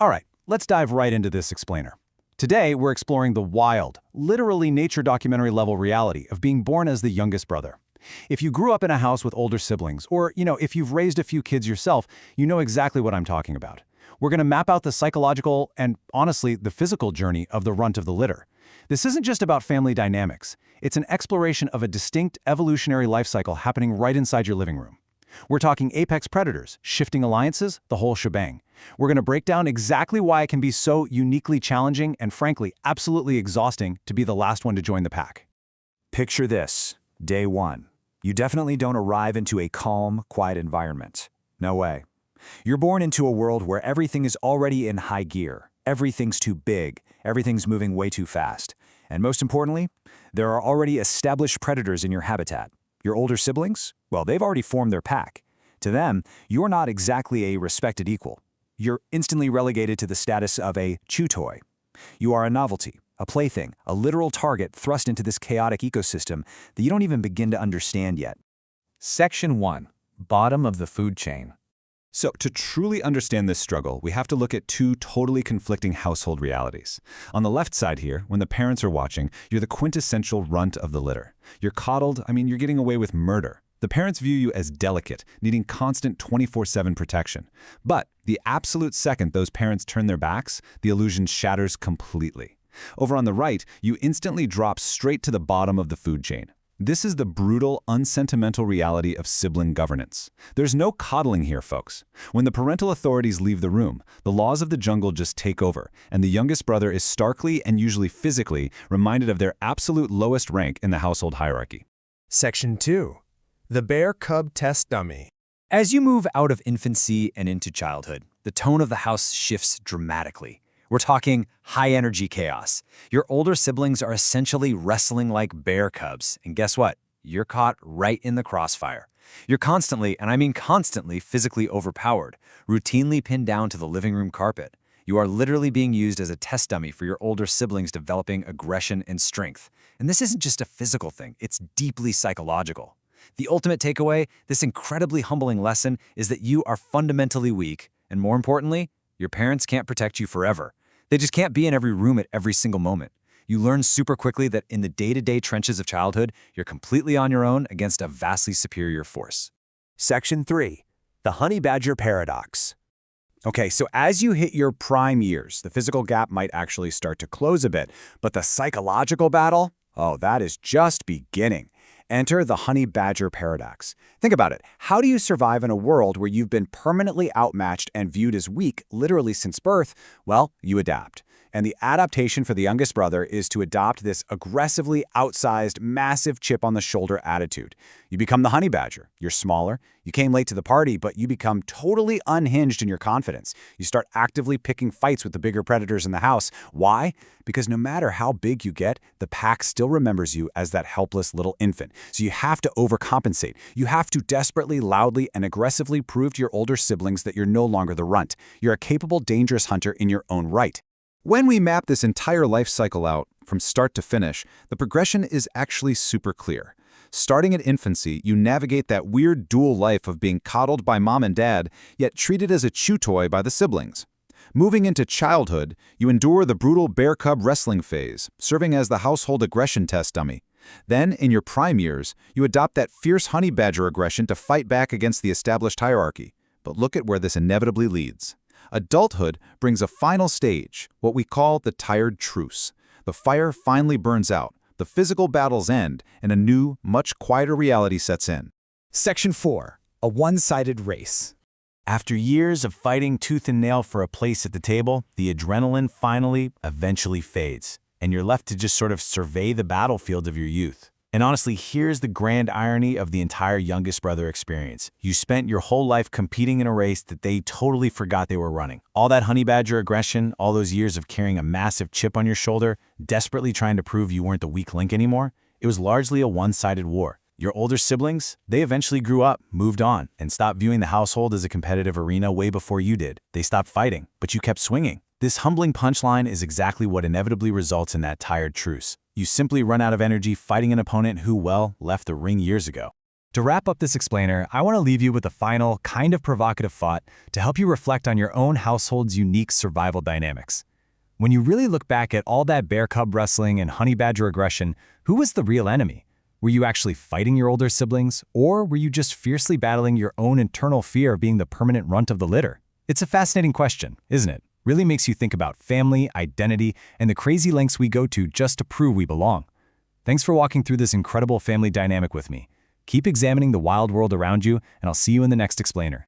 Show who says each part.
Speaker 1: All right, let's dive right into this explainer. Today, we're exploring the wild, literally nature documentary level reality of being born as the youngest brother. If you grew up in a house with older siblings, or, if you've raised a few kids yourself, you know exactly what I'm talking about. We're going to map out the psychological and, honestly, the physical journey of the runt of the litter. This isn't just about family dynamics. It's an exploration of a distinct evolutionary life cycle happening right inside your living room. We're talking apex predators, shifting alliances, the whole shebang. We're going to break down exactly why it can be so uniquely challenging and, frankly, absolutely exhausting to be the last one to join the pack.
Speaker 2: Picture this. Day one. You definitely don't arrive into a calm, quiet environment. No way. You're born into a world where everything is already in high gear. Everything's too big. Everything's moving way too fast. And most importantly, there are already established predators in your habitat. Your older siblings? Well, they've already formed their pack. To them, you're not exactly a respected equal. You're instantly relegated to the status of a chew toy. You are a novelty, a plaything, a literal target thrust into this chaotic ecosystem that you don't even begin to understand yet.
Speaker 3: Section 1. Bottom of the food chain.
Speaker 1: So, to truly understand this struggle, we have to look at two totally conflicting household realities. On the left side here, when the parents are watching, you're the quintessential runt of the litter. You're coddled, you're getting away with murder. The parents view you as delicate, needing constant 24/7 protection. But the absolute second those parents turn their backs, the illusion shatters completely. Over on the right, you instantly drop straight to the bottom of the food chain. This is the brutal, unsentimental reality of sibling governance. There's no coddling here, folks. When the parental authorities leave the room, the laws of the jungle just take over, and the youngest brother is starkly and usually physically reminded of their absolute lowest rank in the household hierarchy.
Speaker 4: Section 2. The Bear Cub Test Dummy.
Speaker 2: As you move out of infancy and into childhood, the tone of the house shifts dramatically. We're talking high-energy chaos. Your older siblings are essentially wrestling like bear cubs, and guess what? You're caught right in the crossfire. You're constantly, and I mean constantly, physically overpowered, routinely pinned down to the living room carpet. You are literally being used as a test dummy for your older siblings developing aggression and strength. And this isn't just a physical thing, it's deeply psychological. The ultimate takeaway, this incredibly humbling lesson, is that you are fundamentally weak, and more importantly, your parents can't protect you forever. They just can't be in every room at every single moment. You learn super quickly that in the day-to-day trenches of childhood, you're completely on your own against a vastly superior force.
Speaker 3: Section 3. The Honey Badger Paradox. Okay, so as you hit your prime years, the physical gap might actually start to close a bit, but the psychological battle? Oh, that is just beginning. Enter the honey badger paradox. Think about it. How do you survive in a world where you've been permanently outmatched and viewed as weak literally since birth? Well, you adapt. And the adaptation for the youngest brother is to adopt this aggressively outsized, massive chip on the shoulder attitude. You become the honey badger. You're smaller. You came late to the party, but you become totally unhinged in your confidence. You start actively picking fights with the bigger predators in the house. Why? Because no matter how big you get, the pack still remembers you as that helpless little infant. So you have to overcompensate. You have to desperately, loudly, and aggressively prove to your older siblings that you're no longer the runt. You're a capable, dangerous hunter in your own right.
Speaker 1: When we map this entire life cycle out, from start to finish, the progression is actually super clear. Starting at infancy, you navigate that weird dual life of being coddled by mom and dad, yet treated as a chew toy by the siblings. Moving into childhood, you endure the brutal bear-cub wrestling phase, serving as the household aggression test dummy. Then, in your prime years, you adopt that fierce honey badger aggression to fight back against the established hierarchy. But look at where this inevitably leads. Adulthood brings a final stage, what we call the tired truce. The fire finally burns out, the physical battles end, and a new, much quieter reality sets in.
Speaker 4: Section 4. A one-sided race.
Speaker 5: After years of fighting tooth and nail for a place at the table, the adrenaline eventually fades, and you're left to just sort of survey the battlefield of your youth. And honestly, here's the grand irony of the entire youngest brother experience. You spent your whole life competing in a race that they totally forgot they were running. All that honey badger aggression, all those years of carrying a massive chip on your shoulder, desperately trying to prove you weren't the weak link anymore, it was largely a one-sided war. Your older siblings, they eventually grew up, moved on, and stopped viewing the household as a competitive arena way before you did. They stopped fighting, but you kept swinging. This humbling punchline is exactly what inevitably results in that tired truce. You simply run out of energy fighting an opponent who, well, left the ring years ago.
Speaker 2: To wrap up this explainer, I want to leave you with a final, kind of provocative thought to help you reflect on your own household's unique survival dynamics. When you really look back at all that bear-cub wrestling and honey badger aggression, who was the real enemy? Were you actually fighting your older siblings, or were you just fiercely battling your own internal fear of being the permanent runt of the litter? It's a fascinating question, isn't it? Really makes you think about family, identity, and the crazy lengths we go to just to prove we belong. Thanks for walking through this incredible family dynamic with me. Keep examining the wild world around you, and I'll see you in the next explainer.